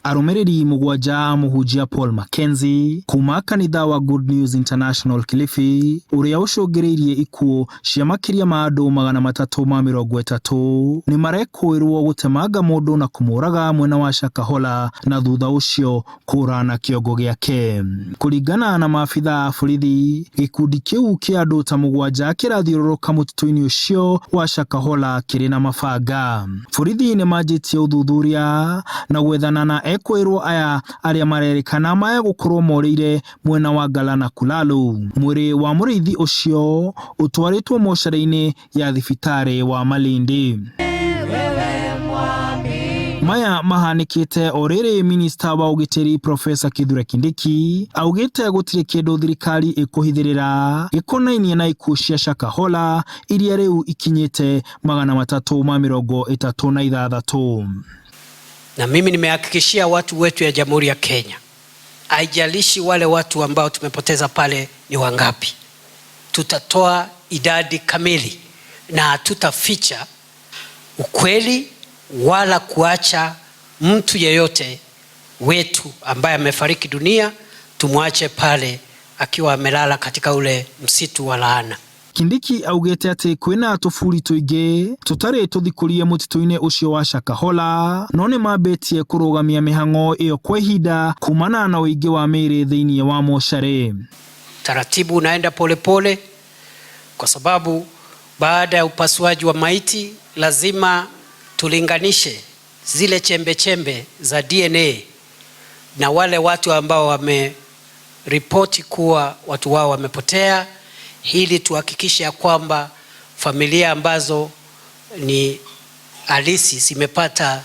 Arũmĩrĩri mũgwanja mũhunjia Paul Mackenzie kuma kanitha wa Good News International Kilifi ũrĩa ũcũngĩrĩirie ikuũ cia makĩria ma andũ 330 nĩ marekũĩrwo gũtemanga mũndũ na kũmũraga mwena wa Shakahola na thutha ũcio kũra na kĩongo gĩake. Kũringana na maabitha a borithi, gĩkundi kĩu kĩa andũ ta mũgwanja kĩrathiũrũrũka mũtitũ-inĩ ũcio wa Shakahola kĩrĩ na mabanga. Borithi nĩ manjĩtie ũthuthuria na gwethana na ekũĩrwo aya arĩa marerĩkana maya gũkorwo morĩire mwena wa Ngala na Kulalu. Mwĩrĩ wa mũrĩithi ũcio ũtwarĩtwo mocarĩ-inĩ ya thibitarĩ wa Malindi. Maya mahanĩkĩte o rĩrĩ minista wa ũgitĩri Profesa Kithure Kindiki augĩte gũtirĩ kĩndũ thirikari ĩkũhithĩrĩra gĩkonainie na ikuũ cia Shakahola iria rĩu ikinyĩte 336. Na mimi nimehakikishia watu wetu ya Jamhuri ya Kenya, haijalishi wale watu ambao tumepoteza pale ni wangapi, tutatoa idadi kamili na hatutaficha ukweli wala kuacha mtu yeyote wetu ambaye amefariki dunia tumwache pale akiwa amelala katika ule msitu wa laana. Kindiki augĩte atĩ kwĩna tũburi tũingĩ tũtarĩ tũthikũrie mũtitũ-inĩ ũcio wa Shakahola, no nĩ mambĩtie kũrũgamia mĩhang'o ĩyo kwa ihinda kumana na ũingĩ wa mĩĩrĩ thĩinĩ wa mocarĩ. Taratibu unaenda polepole kwa sababu baada ya upasuaji wa maiti lazima tulinganishe zile chembe za DNA na wale watu ambao wameripoti kuwa watu wao wamepotea, ili tuhakikishe kwamba familia ambazo ni halisi zimepata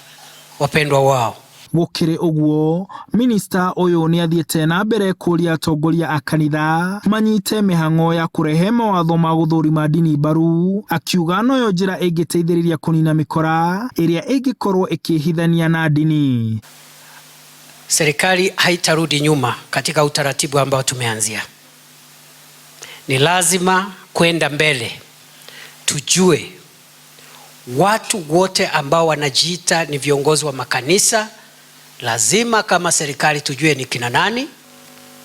wapendwa wao. Gũkĩrĩ ũguo, minista ũyũ nĩ athiĩte na mbere kũria atongoria a kanitha manyite mĩhang'o ya kũrehe mawatho ma gũthũrima ndini mbaru, akiuga noyo njĩra ĩngĩteithĩrĩria kũnina mĩkora ĩrĩa ĩngĩkorwo ĩkĩhithania na ndini. Serikali haitarudi nyuma katika utaratibu ambao tumeanzia. Ni lazima kwenda mbele. Tujue watu wote ambao wanajiita ni viongozi wa makanisa, lazima kama serikali tujue ni kina nani,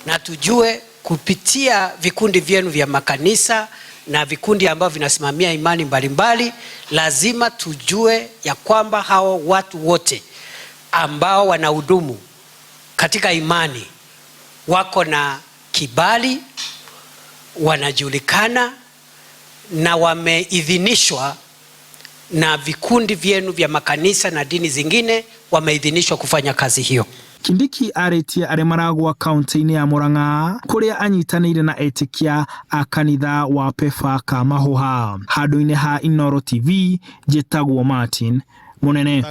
na tujue kupitia vikundi vyenu vya makanisa na vikundi ambao vinasimamia imani mbalimbali, lazima tujue ya kwamba hao watu wote ambao wanahudumu katika imani wako na kibali, wanajulikana na wameidhinishwa na vikundi vyenu vya makanisa na dini zingine, wameidhinishwa kufanya kazi hiyo. Kindiki arĩtie arĩa maragwa kaunti-inĩ ya Murang'a kũrĩa anyitanĩire na etĩkia a kanitha wa Pefa ka Mahũha. Handũ-inĩ ha Inooro TV, njĩtagwo Martin Mũnene.